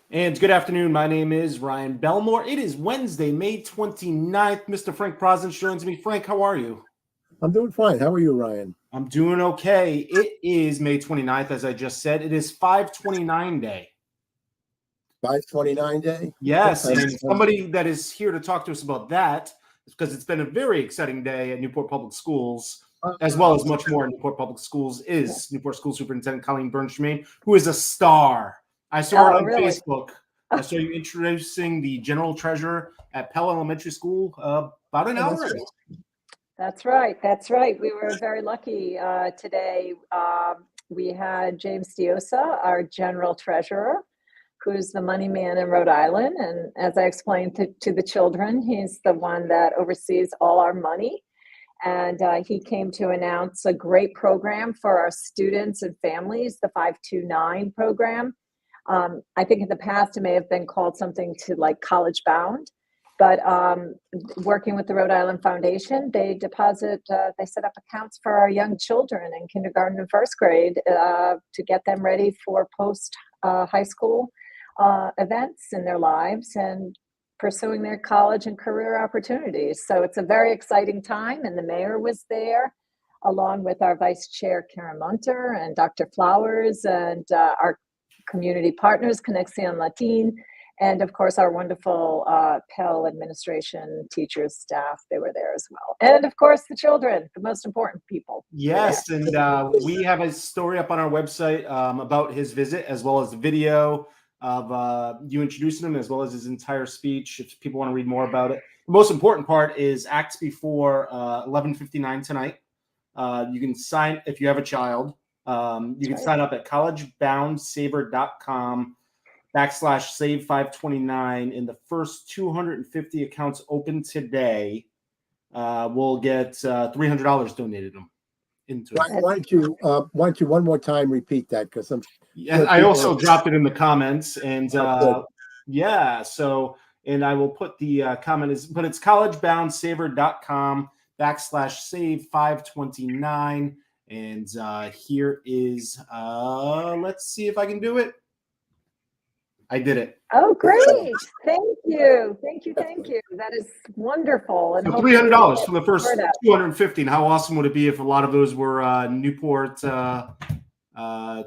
And good afternoon. My name is Ryan Belmore. It is Wednesday, May 29th. Mr. Frank Prozens joins me. Frank, how are you? I'm doing fine. How are you, Ryan? I'm doing okay. It is May 29th, as I just said. It is 529 day. 529 day? Yes, and somebody that is here to talk to us about that is because it's been a very exciting day at Newport Public Schools, as well as much more at Newport Public Schools, is Newport School Superintendent Colleen, Jermain, who is a star. I saw her on Facebook. I saw you introducing the general treasurer at Pell Elementary School about an hour ago. That's right. That's right. We were very lucky today. We had James Diosa, our general treasurer, who's the money man in Rhode Island. And as I explained to the children, he's the one that oversees all our money. And he came to announce a great program for our students and families, the 529 program. I think in the past it may have been called something to like College Bound, but working with the Rhode Island Foundation, they set up accounts for our young children in kindergarten and first grade to get them ready for post high school events in their lives and pursuing their college and career opportunities. So it's a very exciting time, and the mayor was there along with our vice chair, Karen Munter, and Dr. Flowers, and our community partners, Conexión Latin, and of course our wonderful Pell administration, teachers, staff, they were there as well. And of course the children, the most important people. Yes, and we have a story up on our website about his visit, as well as the video of you introducing him, as well as his entire speech, if people want to read more about it. The most important part is acts before 11:59 tonight. You can sign, if you have a child, you can sign up at collegeboundsaver.com/save529. And the first 250 accounts open today will get $300 donated them into it. Why don't you one more time repeat that? Because I also dropped it in the comments, and yeah. So, and I will put the comment but it's collegeboundsaver.com/save529. And here is, let's see if I can do it. I did it. Oh, great. Thank you. Thank you. Thank you. That is wonderful. And so $300 for the first 250. And how awesome would it be if a lot of those were Newport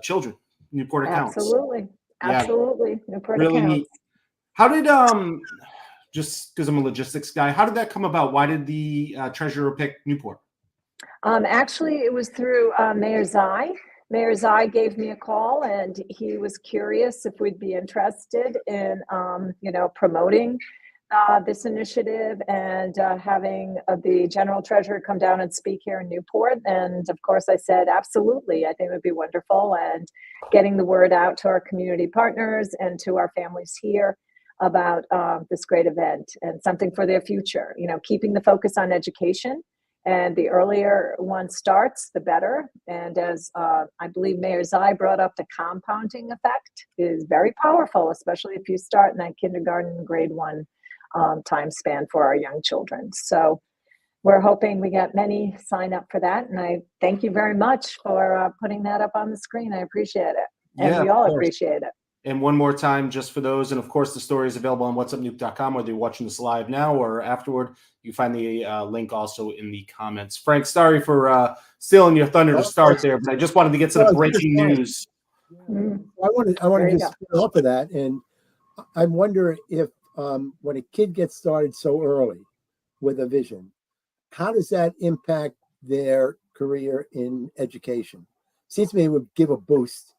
children, Newport accounts? Absolutely. Absolutely. Yeah. Newport really accounts. Neat. How did, just because I'm a logistics guy, how did that come about? Why did the treasurer pick Newport? Actually, it was through Mayor Zai. Mayor Zai gave me a call, and he was curious if we'd be interested in, promoting this initiative and having the general treasurer come down and speak here in Newport. And of course, I said, absolutely. I think it would be wonderful, and getting the word out to our community partners and to our families here about this great event and something for their future. Keeping the focus on education. And the earlier one starts, the better. And as I believe Mayor Zai brought up, the compounding effect is very powerful, especially if you start in that kindergarten, grade 1 time span for our young children. So we're hoping we get many sign up for that. And I thank you very much for putting that up on the screen. I appreciate it. And we all appreciate it. And one more time, just for those, and of course, the story is available on whatsupnuke.com, whether you're watching this live now or afterward. You find the link also in the comments. Frank, sorry for stealing your thunder to start there, but I just wanted to get some breaking news. I want to just follow up with that, and I wonder if when a kid gets started so early with a vision, how does that impact their career in education? Seems to me it would give a boost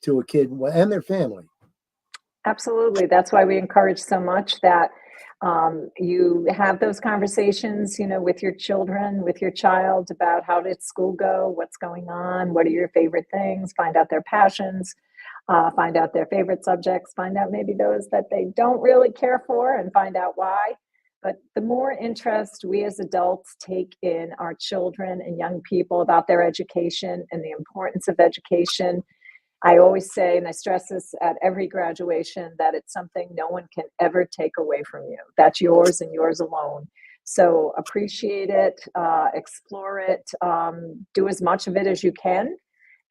to a kid and their family. Absolutely. That's why we encourage so much that you have those conversations, with your children, with your child about how did school go, what's going on, what are your favorite things, find out their passions, find out their favorite subjects, find out maybe those that they don't really care for and find out why. But the more interest we as adults take in our children and young people about their education and the importance of education, I always say, and I stress this at every graduation, that it's something no one can ever take away from you. That's yours and yours alone. So appreciate it, explore it, do as much of it as you can.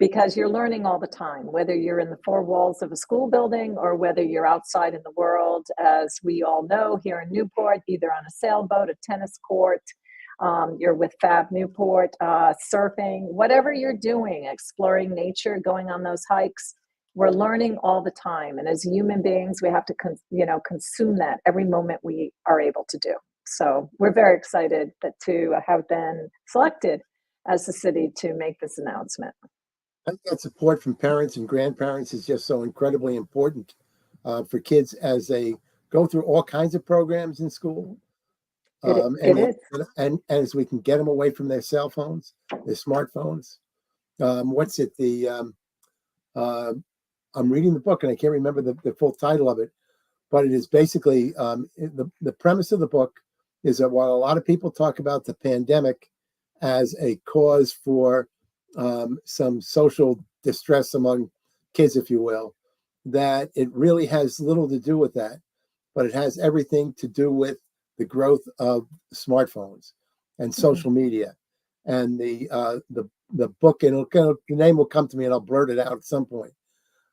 because you're learning all the time, whether you're in the four walls of a school building or whether you're outside in the world, as we all know here in Newport, either on a sailboat, a tennis court, you're with Fab Newport, surfing, whatever you're doing, exploring nature, going on those hikes, we're learning all the time. And as human beings, we have to consume that every moment we are able to do. So we're very excited to have been selected as the city to make this announcement. I think that support from parents and grandparents is just so incredibly important for kids as they go through all kinds of programs in school. It is. And as we can get them away from their cell phones, their smartphones. I'm reading the book and I can't remember the full title of it, but it is basically the premise of the book is that while a lot of people talk about the pandemic as a cause for some social distress among kids, if you will, that it really has little to do with that, but it has everything to do with the growth of smartphones and social media. And the book, and the name will come to me and I'll blurt it out at some point.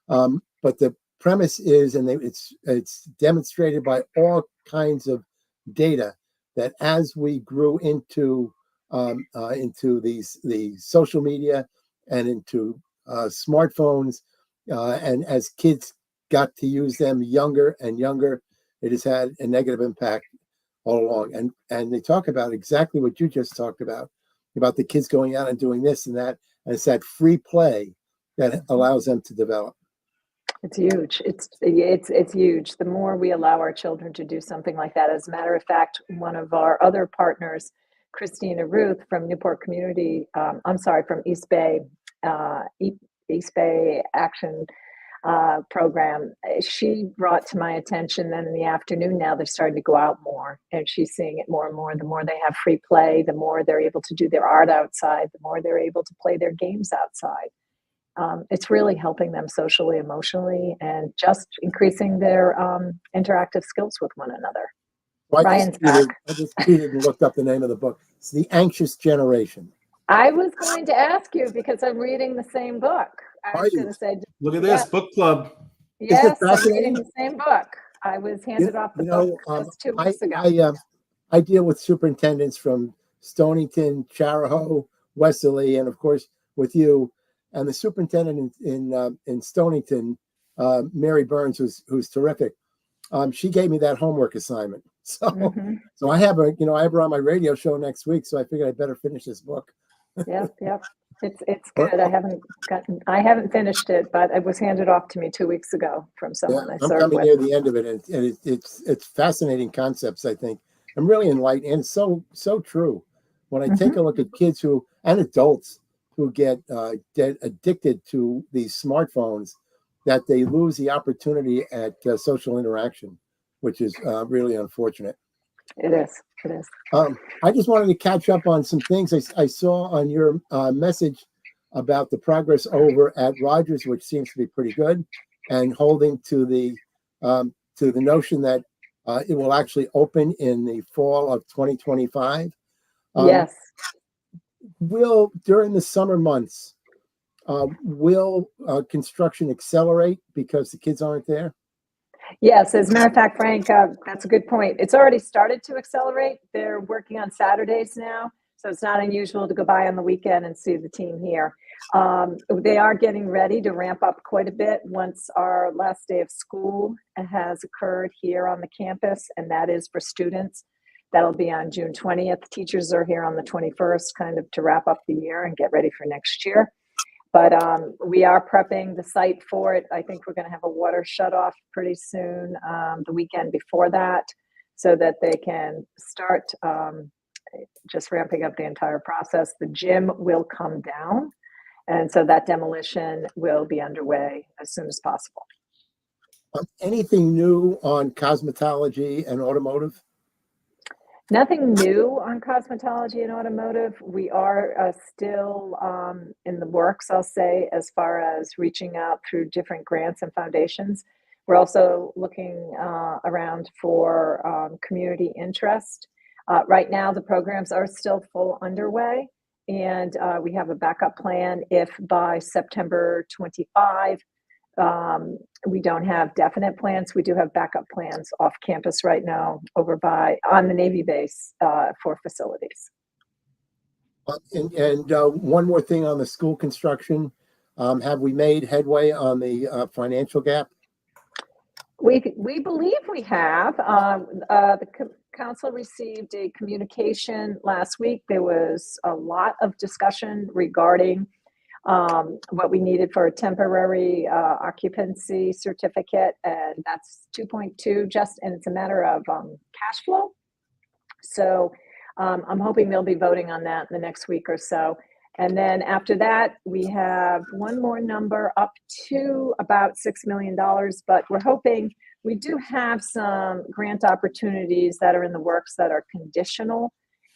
But the premise is, and it's demonstrated by all kinds of data, that as we grew into the social media and into smartphones, and as kids got to use them younger and younger, it has had a negative impact all along. And they talk about exactly what you just talked about the kids going out and doing this and that, and it's that free play that allows them to develop. It's huge. It's huge. The more we allow our children to do something like that. As a matter of fact, one of our other partners, Christina Ruth from Newport Community, from East Bay Action Program, she brought to my attention then in the afternoon, now they're starting to go out more, and she's seeing it more and more. The more they have free play, the more they're able to do their art outside, the more they're able to play their games outside. It's really helping them socially, emotionally, and just increasing their interactive skills with one another. Well, I just tweeted and looked up the name of the book. It's The Anxious Generation. I was going to ask you because I'm reading the same book. I was going to say, look at this book club. Yes, I'm reading the same book. I was handed off the book just 2 weeks ago. I deal with superintendents from Stonington, Charahoe, Westerly, and of course with you. And the superintendent in Stonington, Mary Burns, who's terrific. She gave me that homework assignment. So so I have her on my radio show next week. So I figured I'd better finish this book. Yep. It's good. I haven't finished it, but it was handed off to me 2 weeks ago from someone I served with. I'm coming near the end of it, and it's fascinating concepts, I think. I'm really enlightened, and so true. When I take a look at kids and adults who get addicted to these smartphones, that they lose the opportunity at social interaction, which is really unfortunate. It is. I just wanted to catch up on some things I saw on your message about the progress over at Rogers, which seems to be pretty good, and holding to the notion that it will actually open in the fall of 2025. Yes. During the summer months, will construction accelerate because the kids aren't there? Yes, as a matter of fact, Frank, that's a good point. It's already started to accelerate. They're working on Saturdays now, so it's not unusual to go by on the weekend and see the team here. They are getting ready to ramp up quite a bit once our last day of school has occurred here on the campus, and that is for students. That'll be on June 20th. Teachers are here on the 21st, kind of to wrap up the year and get ready for next year. But we are prepping the site for it. I think we're going to have a water shut off pretty soon, the weekend before that, so that they can start just ramping up the entire process. The gym will come down, and so that demolition will be underway as soon as possible. Anything new on cosmetology and automotive? Nothing new on cosmetology and automotive. We are still in the works, I'll say, as far as reaching out through different grants and foundations. We're also looking around for community interest. Right now, the programs are still full underway, and we have a backup plan if by September 25 we don't have definite plans. We do have backup plans off campus right now over on the Navy base for facilities. And one more thing on the school construction. Have we made headway on the financial gap? We believe we have. The council received a communication last week. There was a lot of discussion regarding what we needed for a temporary occupancy certificate, and that's 2.2 and it's a matter of cash flow. So I'm hoping they'll be voting on that in the next week or so. And then after that, we have one more number up to about $6 million, but we're hoping we do have some grant opportunities that are in the works that are conditional,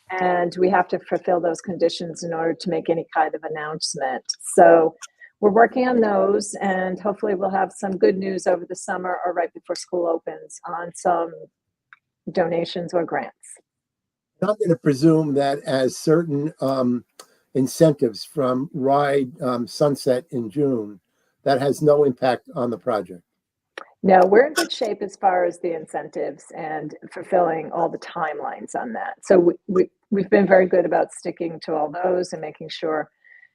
and we have to fulfill those conditions in order to make any kind of announcement. So we're working on those, and hopefully we'll have some good news over the summer or right before school opens on some donations or grants. I'm going to presume that as certain incentives from Ride sunset in June, that has no impact on the project. No, we're in good shape as far as the incentives and fulfilling all the timelines on that. So we've been very good about sticking to all those and making sure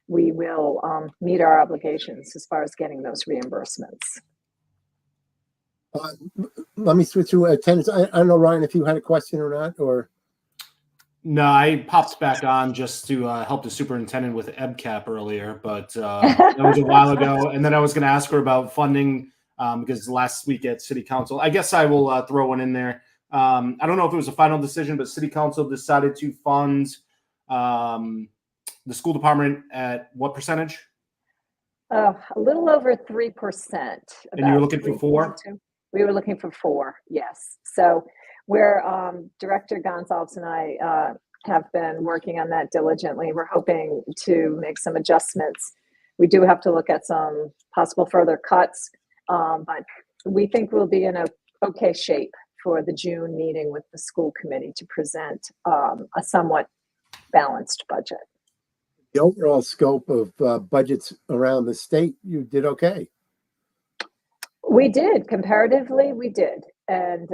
we will meet our obligations as far as getting those reimbursements. Let me switch to attendance. I don't know, Ryan, if you had a question or not, or. No, I popped back on just to help the superintendent with EBCAP earlier, but that was a while ago. And then I was going to ask her about funding because last week at City Council, I guess I will throw one in there. I don't know if it was a final decision, but City Council decided to fund the school department at what percentage? A little over 3%. And you were looking for 4? We were looking for 4, yes. So we're Director Gonzalez and I have been working on that diligently. We're hoping to make some adjustments. We do have to look at some possible further cuts, but we think we'll be in a okay shape for the June meeting with the school committee to present a somewhat balanced budget. The overall scope of budgets around the state, you did okay. We did, comparatively, we did. And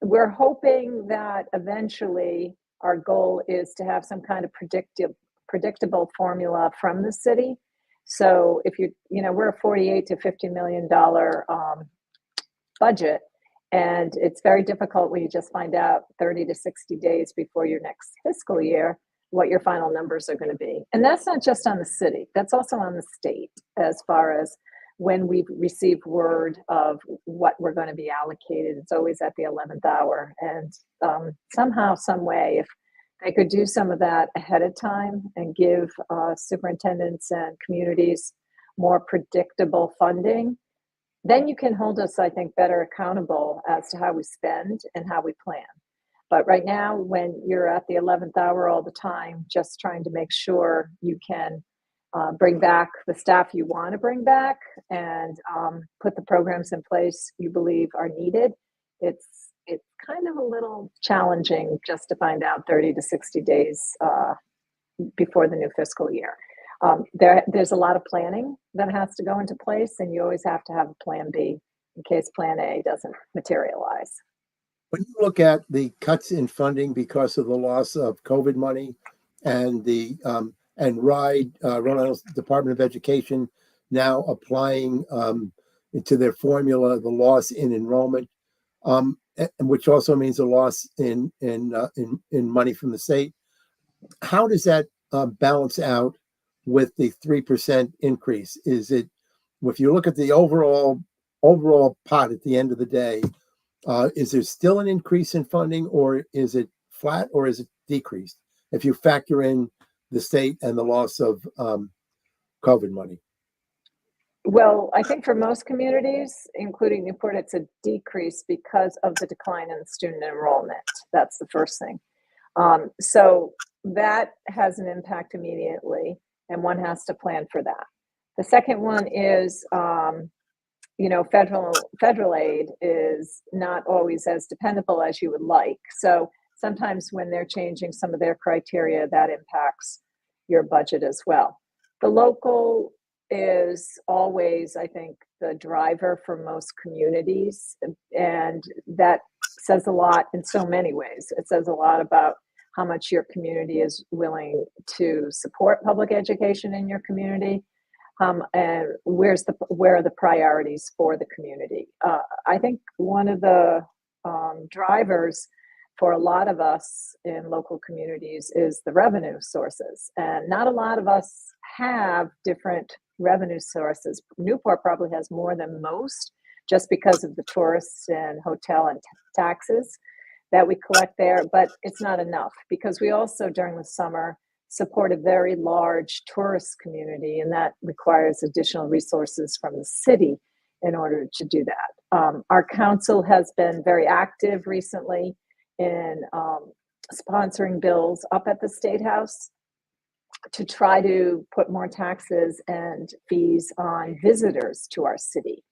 we're hoping that eventually our goal is to have some kind of predictable formula from the city. So if we're a $48 to $50 million budget, and it's very difficult when you just find out 30 to 60 days before your next fiscal year what your final numbers are going to be. And that's not just on the city, that's also on the state as far as when we receive word of what we're going to be allocated. It's always at the 11th hour. And somehow, some way, if they could do some of that ahead of time and give superintendents and communities more predictable funding, then you can hold us, I think, better accountable as to how we spend and how we plan. But right now, when you're at the 11th hour all the time, just trying to make sure you can bring back the staff you want to bring back and put the programs in place you believe are needed, it's kind of a little challenging just to find out 30 to 60 days before the new fiscal year. There's a lot of planning that has to go into place, and you always have to have a plan B in case plan A doesn't materialize. When you look at the cuts in funding because of the loss of COVID money and the and Rhode Island's Department of Education now applying to their formula the loss in enrollment, which also means a loss in money from the state. How does that balance out with the 3% increase? Is it, if you look at the overall pot at the end of the day, is there still an increase in funding, or is it flat, or is it decreased if you factor in the state and the loss of COVID money? Well, I think for most communities, including Newport, it's a decrease because of the decline in student enrollment. That's the first thing. So that has an impact immediately, and one has to plan for that. The second one is, federal aid is not always as dependable as you would like. So sometimes when they're changing some of their criteria, that impacts your budget as well. The local is always, I think, the driver for most communities, and that says a lot in so many ways. It says a lot about how much your community is willing to support public education in your community, and where are the priorities for the community. I think one of the drivers for a lot of us in local communities is the revenue sources, and not a lot of us have different revenue sources. Newport probably has more than most, just because of the tourists and hotel and taxes that we collect there, but it's not enough, because we also during the summer support a very large tourist community, and that requires additional resources from the city in order to do that. Our council has been very active recently in sponsoring bills up at the State House to try to put more taxes and fees on visitors to our city.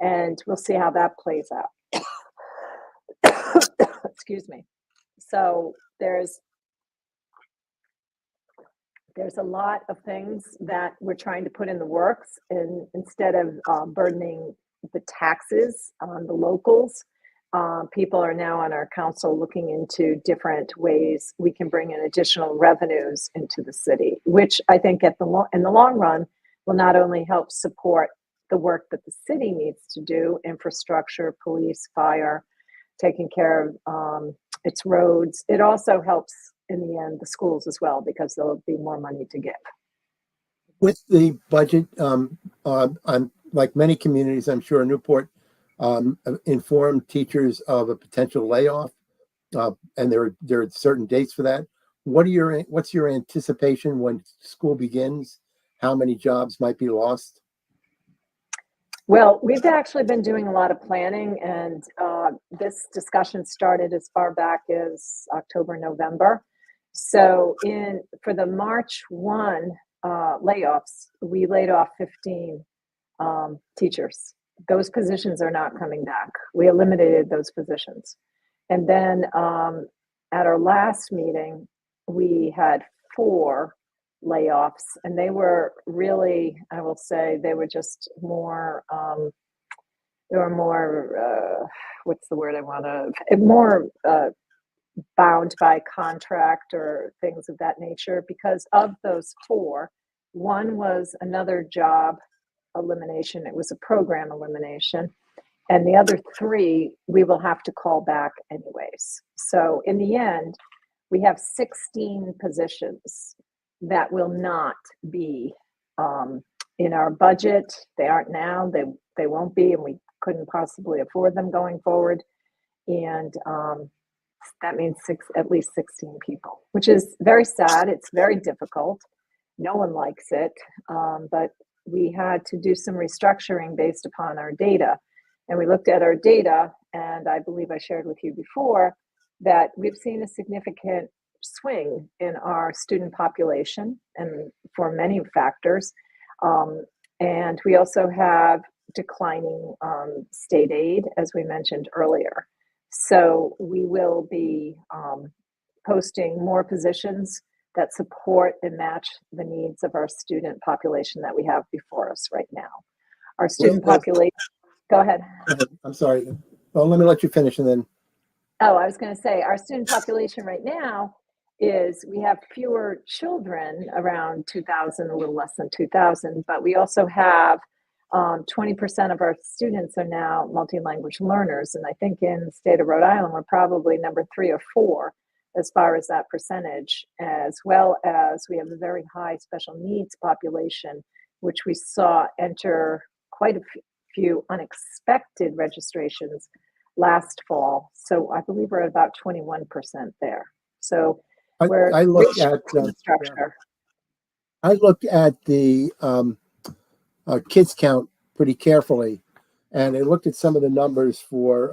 And we'll see how that plays out. Excuse me. So there's a lot of things that we're trying to put in the works, and instead of burdening the taxes on the locals, people are now on our council looking into different ways we can bring in additional revenues into the city, which I think in the long run will not only help support the work that the city needs to do, infrastructure, police, fire, taking care of its roads. It also helps in the end the schools as well, because there'll be more money to give. With the budget, like many communities, I'm sure Newport informed teachers of a potential layoff, and there are certain dates for that. What's your anticipation when school begins? How many jobs might be lost? Well, we've actually been doing a lot of planning, and this discussion started as far back as October, November. So for the March 1 layoffs, we laid off 15 teachers. Those positions are not coming back. We eliminated those positions. And then at our last meeting, we had 4 layoffs, and they were really, I will say, they were just more, what's the word I want to, more bound by contract or things of that nature. Because of those 4, one was another job elimination. It was a program elimination. And the other 3, we will have to call back anyways. So in the end, we have 16 positions that will not be in our budget. They aren't now, they won't be, and we couldn't possibly afford them going forward. And that means at least 16 people, which is very sad. It's very difficult. No one likes it, but we had to do some restructuring based upon our data. And we looked at our data, and I believe I shared with you before that we've seen a significant swing in our student population, and for many factors. And we also have declining state aid, as we mentioned earlier. So we will be posting more positions that support and match the needs of our student population that we have before us right now. Our student population, go ahead. I'm sorry. Well, let me let you finish and then. Oh, I was going to say, our student population right now is, we have fewer children, around 2,000, a little less than 2,000, but we also have 20% of our students are now multi-language learners. And I think in the state of Rhode Island, we're probably number 3 or 4 as far as that percentage, as well as we have a very high special needs population, which we saw enter quite a few unexpected registrations last fall. So I believe we're at about 21% there. So I looked at the structure. I looked at the kids count pretty carefully, and I looked at some of the numbers for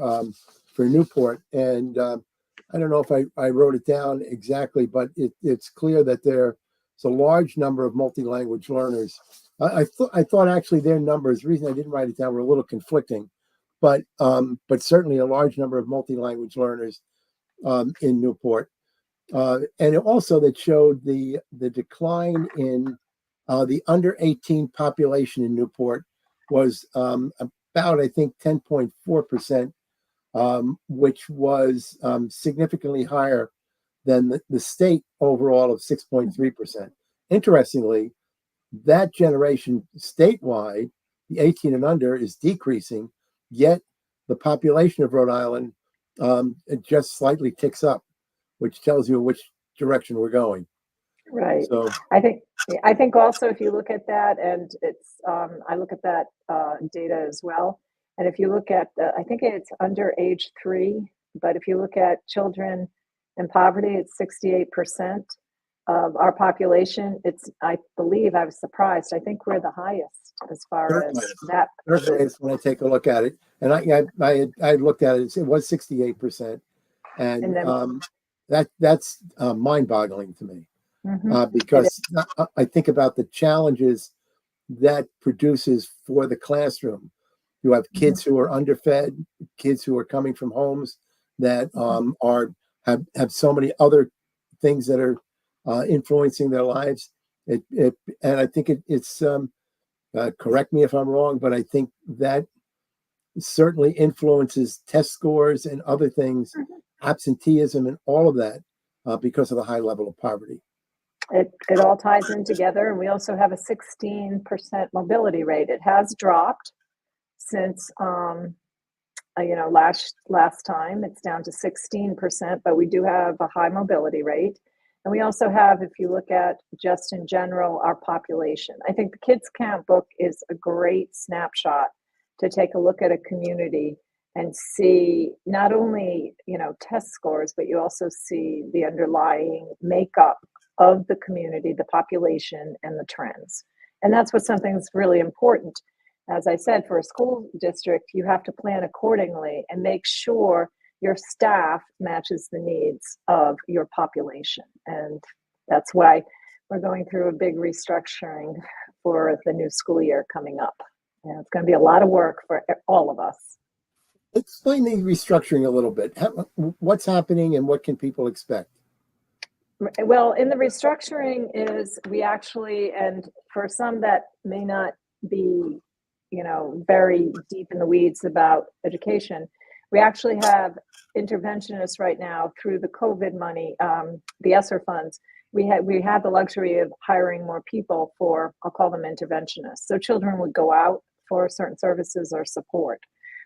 Newport, and I don't know if I wrote it down exactly, but it's clear that there's a large number of multi-language learners. I thought actually their numbers, the reason I didn't write it down, were a little conflicting, but certainly a large number of multi-language learners in Newport. and also that showed the decline in the under 18 population in Newport was about, I think, 10.4%, which was significantly higher than the state overall of 6.3%. Interestingly, that generation statewide, the 18 and under, is decreasing, yet the population of Rhode Island it just slightly ticks up, which tells you which direction we're going. Right. So I think also if you look at that, and it's I look at that data as well. And if you look at I think it's under age 3, but if you look at children in poverty, it's 68% of our population. It's, I believe, I was surprised. I think we're the highest as far as that. when I take a look at it, and I looked at it, it was 68%, and then, that's mind-boggling to me. Mhm. Because I think about the challenges that produces for the classroom. You have kids who are underfed, kids who are coming from homes that have so many other things that are influencing their lives. And I think it's correct me if I'm wrong, but I think that certainly influences test scores and other things, absenteeism and all of that, because of the high level of poverty. It all ties in together, and we also have a 16% mobility rate. It has dropped since last time. It's down to 16%, but we do have a high mobility rate. And we also have, if you look at just in general, our population. I think the Kids Count book is a great snapshot to take a look at a community and see not only, test scores, but you also see the underlying makeup of the community, the population, and the trends. And that's what something's really important. As I said, for a school district, you have to plan accordingly and make sure your staff matches the needs of your population. And that's why we're going through a big restructuring for the new school year coming up. And it's going to be a lot of work for all of us. Explain the restructuring a little bit. What's happening and what can people expect? Well, in the restructuring is we actually, and for some that may not be, very deep in the weeds about education, we actually have interventionists right now through the COVID money, the ESSER funds. We had the luxury of hiring more people for, I'll call them interventionists. So children would go out for certain services or support.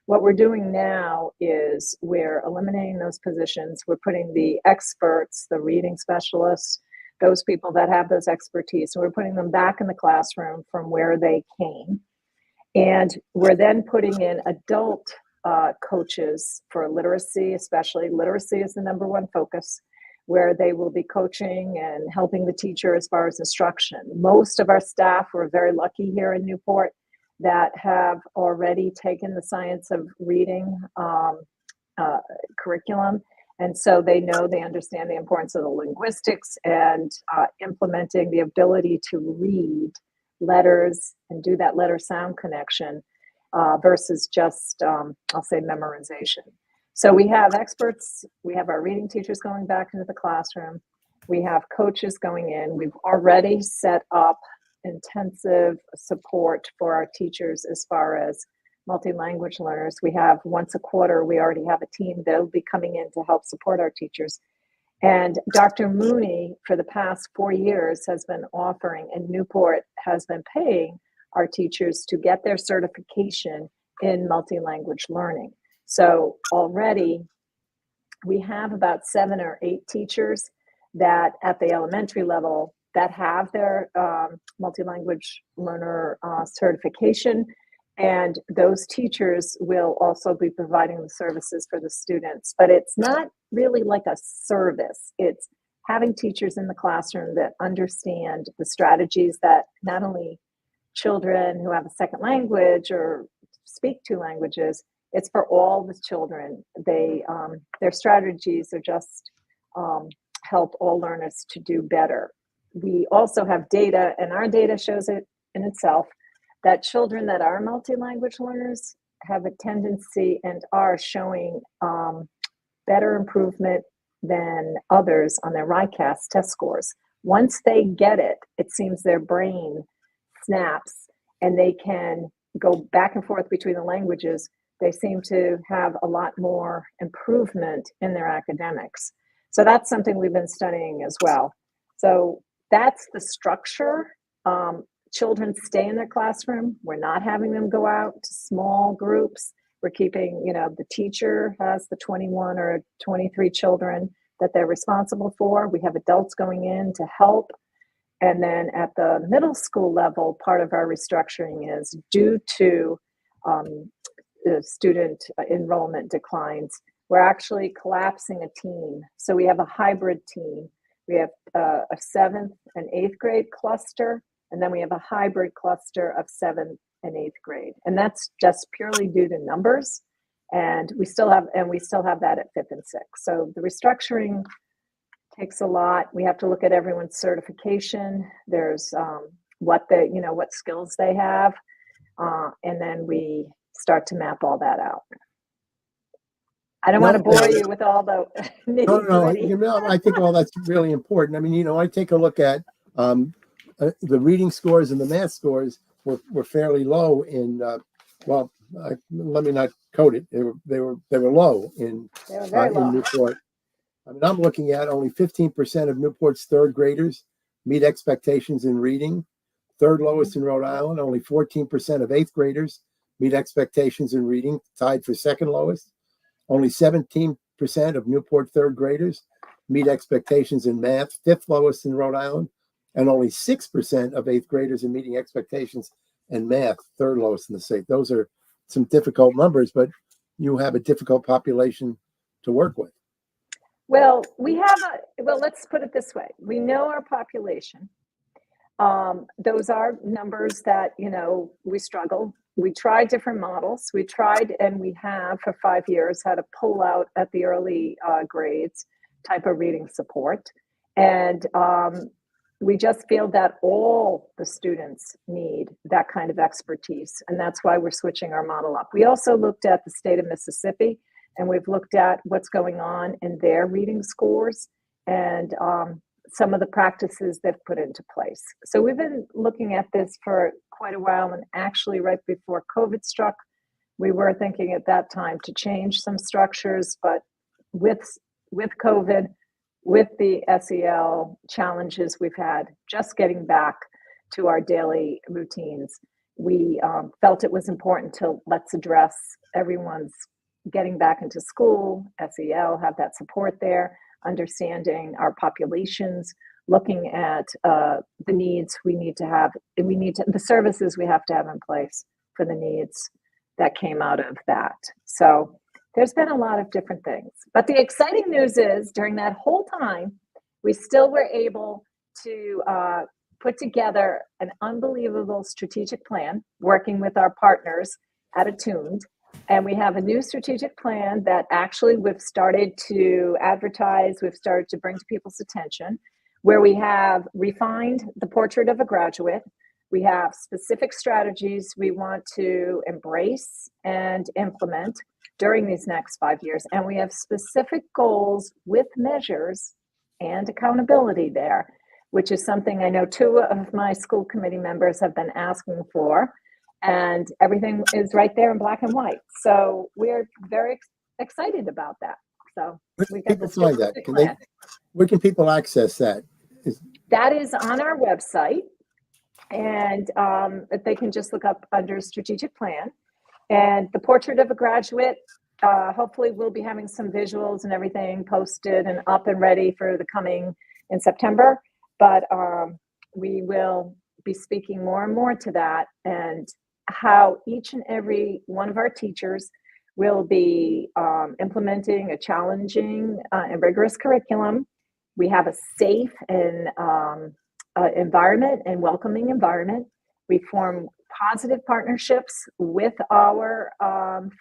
What we're doing now is we're eliminating those positions. We're putting the experts, the reading specialists, those people that have those expertise, so we're putting them back in the classroom from where they came. And we're then putting in adult coaches for literacy, especially. Literacy is the number one focus, where they will be coaching and helping the teacher as far as instruction. Most of our staff, we're very lucky here in Newport, that have already taken the science of reading curriculum. And so they understand the importance of the linguistics and implementing the ability to read letters and do that letter sound connection versus just, I'll say, memorization. So we have experts, we have our reading teachers going back into the classroom, we have coaches going in, we've already set up intensive support for our teachers as far as multi-language learners. We have once a quarter, we already have a team that will be coming in to help support our teachers. And Dr. Mooney, for the past 4 years, has been offering, and Newport has been paying our teachers to get their certification in multi-language learning. So already we have about 7 or 8 teachers that at the elementary level that have their multi-language learner certification. And those teachers will also be providing the services for the students. But it's not really like a service. It's having teachers in the classroom that understand the strategies that not only children who have a second language or speak 2 languages, it's for all the children. Their strategies are just help all learners to do better. We also have data, and our data shows it in itself, that children that are multi-language learners have a tendency and are showing better improvement than others on their RICAS test scores. Once they get it, it seems their brain snaps and they can go back and forth between the languages. They seem to have a lot more improvement in their academics. So that's something we've been studying as well. So that's the structure. Children stay in their classroom. We're not having them go out to small groups. We're keeping, the teacher has the 21 or 23 children that they're responsible for. We have adults going in to help. And then at the middle school level, part of our restructuring is due to the student enrollment declines. We're actually collapsing a team. So we have a hybrid team. We have a 7th and 8th grade cluster, and then we have a hybrid cluster of 7th and 8th grade. And that's just purely due to numbers. And we still have that at 5th and 6th. So the restructuring takes a lot. We have to look at everyone's certification. There's what skills they have. And then we start to map all that out. I don't want to bore you with all the No, I think all that's really important. I mean, I take a look at the reading scores and the math scores were fairly low in, let me not code it. They were low in Newport. I mean, I'm looking at only 15% of Newport's 3rd graders meet expectations in reading. 3rd lowest in Rhode Island. Only 14% of 8th graders meet expectations in reading, tied for 2nd lowest. Only 17% of Newport 3rd graders meet expectations in math, 5th lowest in Rhode Island. And only 6% of 8th graders are meeting expectations in math, 3rd lowest in the state. Those are some difficult numbers, but you have a difficult population to work with. Well, let's put it this way. We know our population. Those are numbers that, we struggle. We tried different models. We tried, and we have for 5 years had to pull out at the early grades type of reading support. And we just feel that all the students need that kind of expertise. And that's why we're switching our model up. We also looked at the state of Mississippi, and we've looked at what's going on in their reading scores and some of the practices they've put into place. So we've been looking at this for quite a while, and actually right before COVID struck, we were thinking at that time to change some structures, but with COVID, with the SEL challenges we've had, just getting back to our daily routines, we felt it was important to let's address everyone's getting back into school, SEL, have that support there, understanding our populations, looking at the needs we need to have, the services we have to have in place for the needs that came out of that. So there's been a lot of different things. But the exciting news is during that whole time, we still were able to put together an unbelievable strategic plan, working with our partners at Attuned. And we have a new strategic plan that actually we've started to advertise, we've started to bring to people's attention, where we have refined the portrait of a graduate. We have specific strategies we want to embrace and implement during these next 5 years. And we have specific goals with measures and accountability there, which is something I know 2 of my school committee members have been asking for. And everything is right there in black and white. So we're very excited about that. So we got people find that. Where can people access that? That is on our website, and they can just look up under strategic plan. And the portrait of a graduate, hopefully we'll be having some visuals and everything posted and up and ready for the coming in September. But we will be speaking more and more to that, and how each and every one of our teachers will be implementing a challenging and rigorous curriculum. We have a safe and environment and welcoming environment. We form positive partnerships with our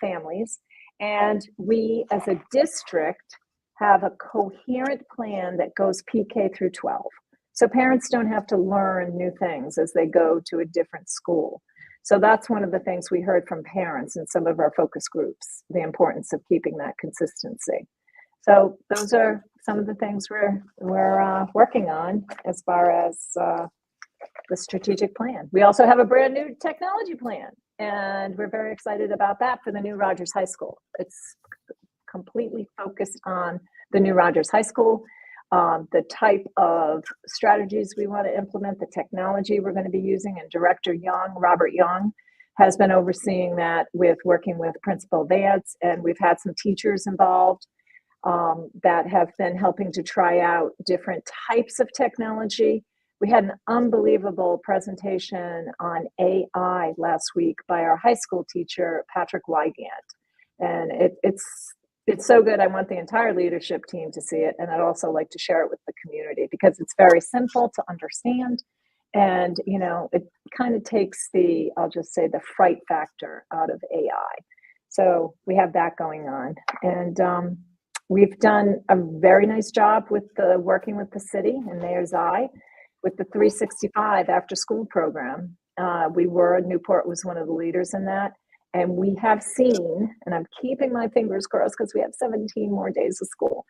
families, and we as a district have a coherent plan that goes PK through 12. So parents don't have to learn new things as they go to a different school. So that's one of the things we heard from parents in some of our focus groups, the importance of keeping that consistency. So those are some of the things we're working on as far as the strategic plan. We also have a brand new technology plan, and we're very excited about that for the new Rogers High School. It's completely focused on the new Rogers High School, the type of strategies we want to implement, the technology we're going to be using, and Director Young, Robert Young, has been overseeing that with working with Principal Vance, and we've had some teachers involved that have been helping to try out different types of technology. We had an unbelievable presentation on AI last week by our high school teacher, Patrick Wygant. And it's so good. I want the entire leadership team to see it. And I'd also like to share it with the community because it's very simple to understand. And, you know, it kind of takes I'll just say the fright factor out of AI. So we have that going on. And we've done a very nice job with working with the city and Mayor's Eye with the 365 after school program. Newport was one of the leaders in that. And we have seen, and I'm keeping my fingers crossed because we have 17 more days of school.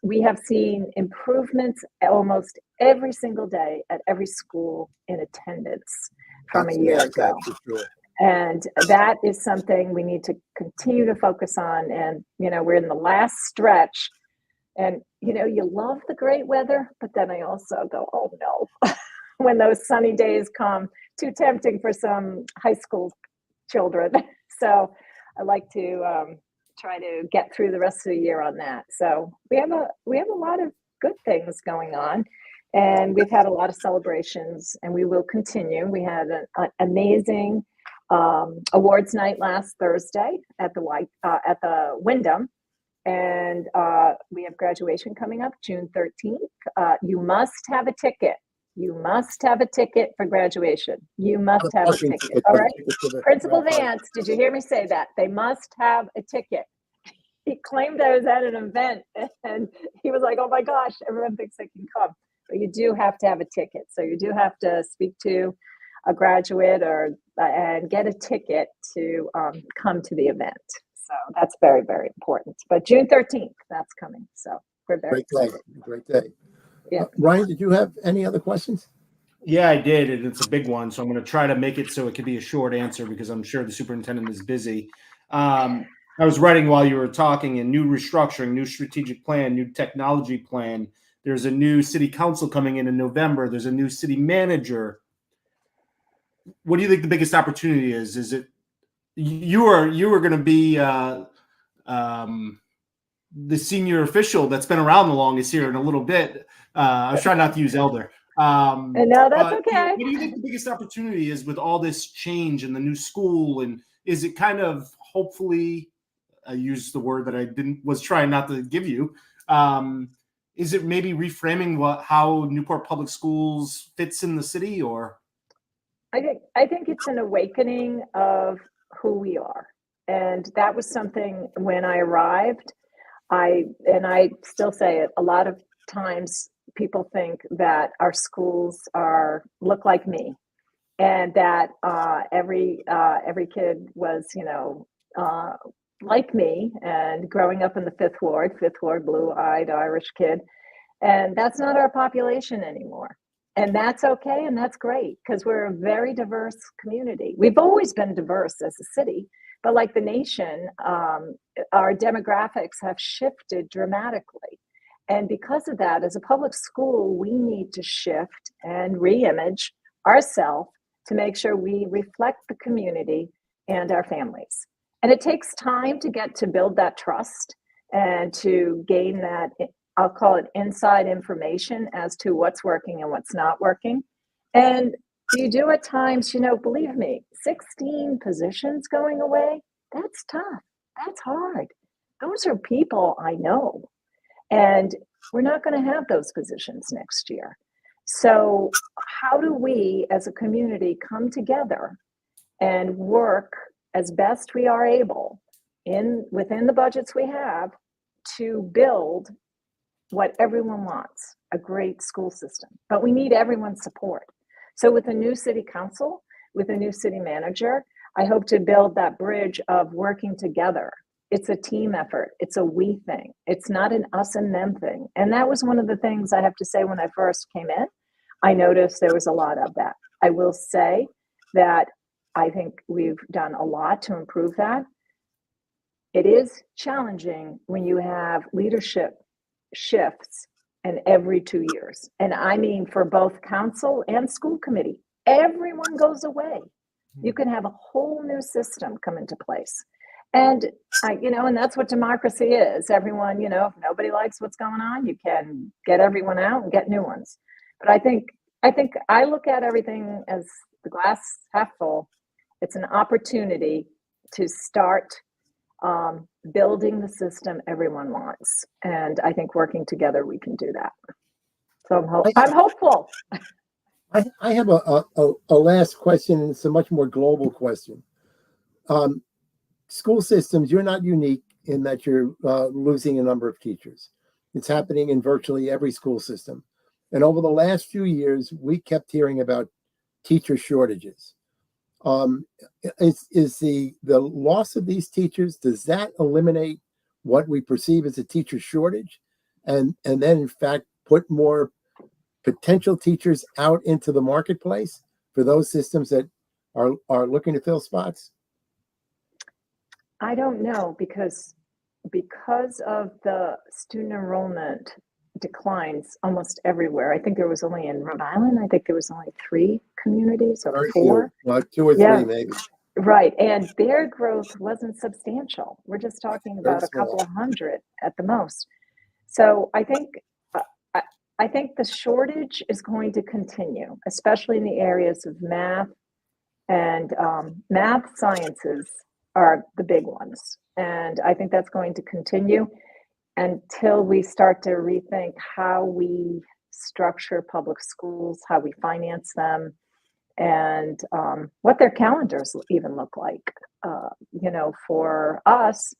We have seen improvements almost every single day at every school in attendance from a year ago. Sure. And that is something we need to continue to focus on. And, you know, we're in the last stretch. And, you know, you love the great weather, but then I also go, oh no, when those sunny days come, too tempting for some high school children. So I like to try to get through the rest of the year on that. So we have a lot of good things going on, and we've had a lot of celebrations, and we will continue. We had an amazing awards night last Thursday at the Wyndham. And we have graduation coming up June 13th. You must have a ticket. You must have a ticket for graduation. You must have a ticket. All right. Principal Vance, did you hear me say that? They must have a ticket. He claimed I was at an event and he was like, oh my gosh, everyone thinks they can come. But you do have to have a ticket. So you do have to speak to a graduate and get a ticket to come to the event. So that's very, very important. But June 13th, that's coming. So we're very excited. Great day. Yeah. Ryan, did you have any other questions? Yeah, I did, and it's a big one. So I'm going to try to make it so it could be a short answer because I'm sure the superintendent is busy. I was writing while you were talking, and new restructuring, new strategic plan, new technology plan. There's a new city council coming in November. There's a new city manager. What do you think the biggest opportunity is? Is it you are going to be the senior official that's been around the longest here in a little bit? I was trying not to use elder. No, that's okay. What do you think the biggest opportunity is with all this change in the new school? And is it kind of hopefully, I used the word that I was trying not to give you. Is it maybe reframing how Newport Public Schools fits in the city, or? I think it's an awakening of who we are. And that was something when I arrived, I still say it, a lot of times people think that our schools look like me, and that every kid was, like me, and growing up in the fifth ward, blue-eyed Irish kid. And that's not our population anymore. And that's okay, and that's great, because we're a very diverse community. We've always been diverse as a city, but like the nation, our demographics have shifted dramatically. And because of that, as a public school, we need to shift and re-image ourselves to make sure we reflect the community and our families. And it takes time to build that trust and to gain that, I'll call it inside information as to what's working and what's not working. And you do at times, believe me, 16 positions going away, that's tough. That's hard. Those are people I know. And we're not going to have those positions next year. So how do we as a community come together and work as best we are able within the budgets we have to build what everyone wants, a great school system? But we need everyone's support. So with a new city council, with a new city manager, I hope to build that bridge of working together. it's a team effort. It's a we thing. It's not an us and them thing. And that was one of the things I have to say when I first came in. I noticed there was a lot of that. I will say that I think we've done a lot to improve that. It is challenging when you have leadership shifts in every 2 years. And I mean, for both council and school committee, everyone goes away. You can have a whole new system come into place. And and that's what democracy is. Everyone, if nobody likes what's going on, you can get everyone out and get new ones. But I think I look at everything as the glass half full. It's an opportunity to start building the system everyone wants. And I think working together, we can do that. So I'm hopeful. I have a last question, and it's a much more global question. School systems, you're not unique in that you're losing a number of teachers. It's happening in virtually every school system. And over the last few years, we kept hearing about teacher shortages. Is the loss of these teachers, does that eliminate what we perceive as a teacher shortage? And then, in fact, put more potential teachers out into the marketplace for those systems that are looking to fill spots? I don't know, because of the student enrollment declines almost everywhere. I think there was only in Rhode Island, I think there was only 3 communities or 4. Well, 2 or 3 maybe. Right. And their growth wasn't substantial. We're just talking about a couple of hundred at the most. So I think the shortage is going to continue, especially in the areas of math and math sciences are the big ones. And I think that's going to continue until we start to rethink how we structure public schools, how we finance them, and what their calendars even look like. For us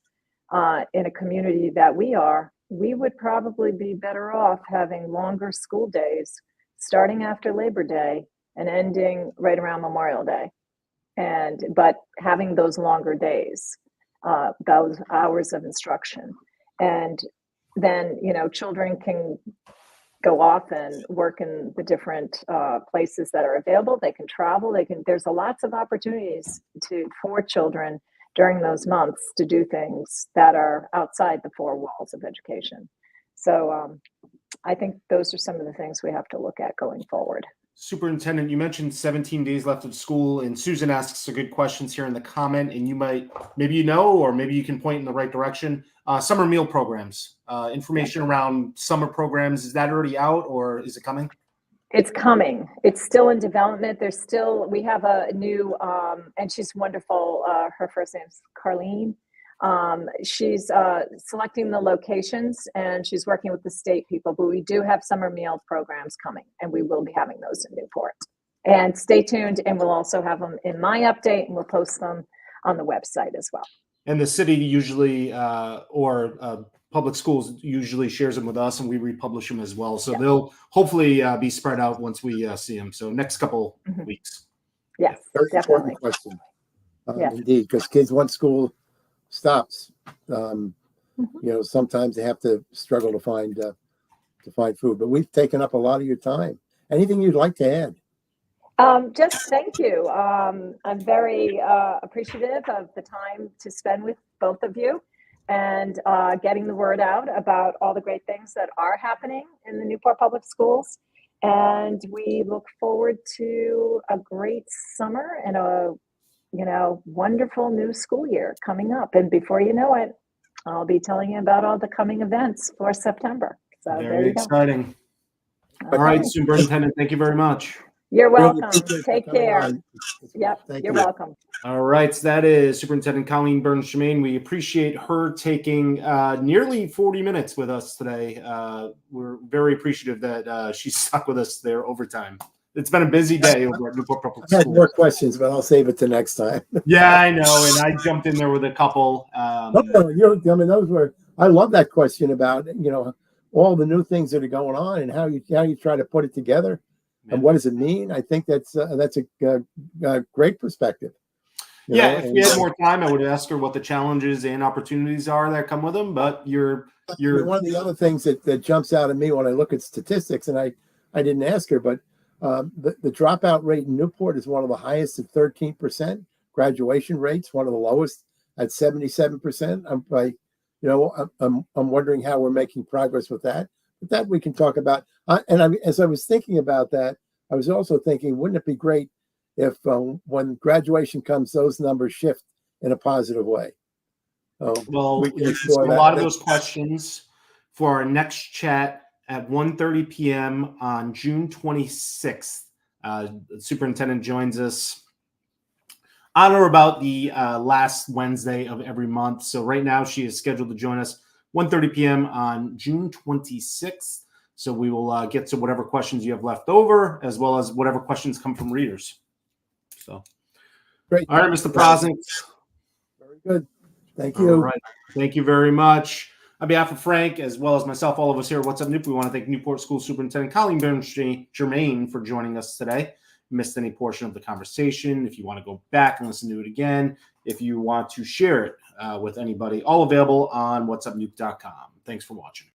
in a community that we would probably be better off having longer school days starting after Labor Day and ending right around Memorial Day. But having those longer days, those hours of instruction. And then, children can go off and work in the different places that are available. They can travel. There's lots of opportunities for children during those months to do things that are outside the 4 walls of education. So I think those are some of the things we have to look at going forward. Superintendent, you mentioned 17 days left of school, and Susan asks a good questions here in the comment, and you might, maybe or maybe you can point in the right direction. Summer meal programs, information around summer programs, is that already out or is it coming? It's coming. It's still in development. We have a new, and she's wonderful. Her first name is Colleen. She's selecting the locations and she's working with the state people, but we do have summer meal programs coming and we will be having those in Newport. And stay tuned, and we'll also have them in my update and we'll post them on the website as well. And the city usually, or public schools usually shares them with us and we republish them as well. So they'll hopefully be spread out once we see them. So next couple weeks. Yes, very important question. Indeed, because kids want school stops. Sometimes they have to struggle to find food, but we've taken up a lot of your time. Anything you'd like to add? Just thank you. I'm very appreciative of the time to spend with both of you and getting the word out about all the great things that are happening in the Newport Public Schools. And we look forward to a great summer and a wonderful new school year coming up. And before you know it, I'll be telling you about all the coming events for September. So very exciting. All right, Superintendent, thank you very much. You're welcome. Take care. Yep, you're welcome. All right, so that is Superintendent Colleen Jermain. We appreciate her taking nearly 40 minutes with us today. We're very appreciative that she stuck with us there overtime. It's been a busy day over at Newport Public Schools. I had more questions, but I'll save it to next time. Yeah, I know, and I jumped in there with a couple. I love that question about all the new things that are going on and how you try to put it together and what does it mean. I think that's a great perspective. Yeah, if we had more time, I would ask her what the challenges and opportunities are that come with them. But you're one of the other things that jumps out at me when I look at statistics, and I didn't ask her, but the dropout rate in Newport is one of the highest at 13%. Graduation rates one of the lowest at 77%. I'm wondering how we're making progress with that. But that we can talk about. As I was thinking about that, I was also thinking, wouldn't it be great if when graduation comes, those numbers shift in a positive way? Well, we can you can explore ask a lot of those questions for our next chat at 1:30 p.m. on June 26th. The superintendent joins us on or about the last Wednesday of every month. So right now she is scheduled to join us 1:30 p.m. on June 26th. So we will get to whatever questions you have left over, as well as whatever questions come from readers. So, great. All right, Mr. Prosnick. Very good. Thank you. All right. Thank you very much. On behalf of Frank, as well as myself, all of us here at What's Up Newport, we want to thank Newport School Superintendent Colleen Jermain for joining us today. Missed any portion of the conversation, if you want to go back and listen to it again, if you want to share it with anybody, all available on whatsupnuke.com. Thanks for watching.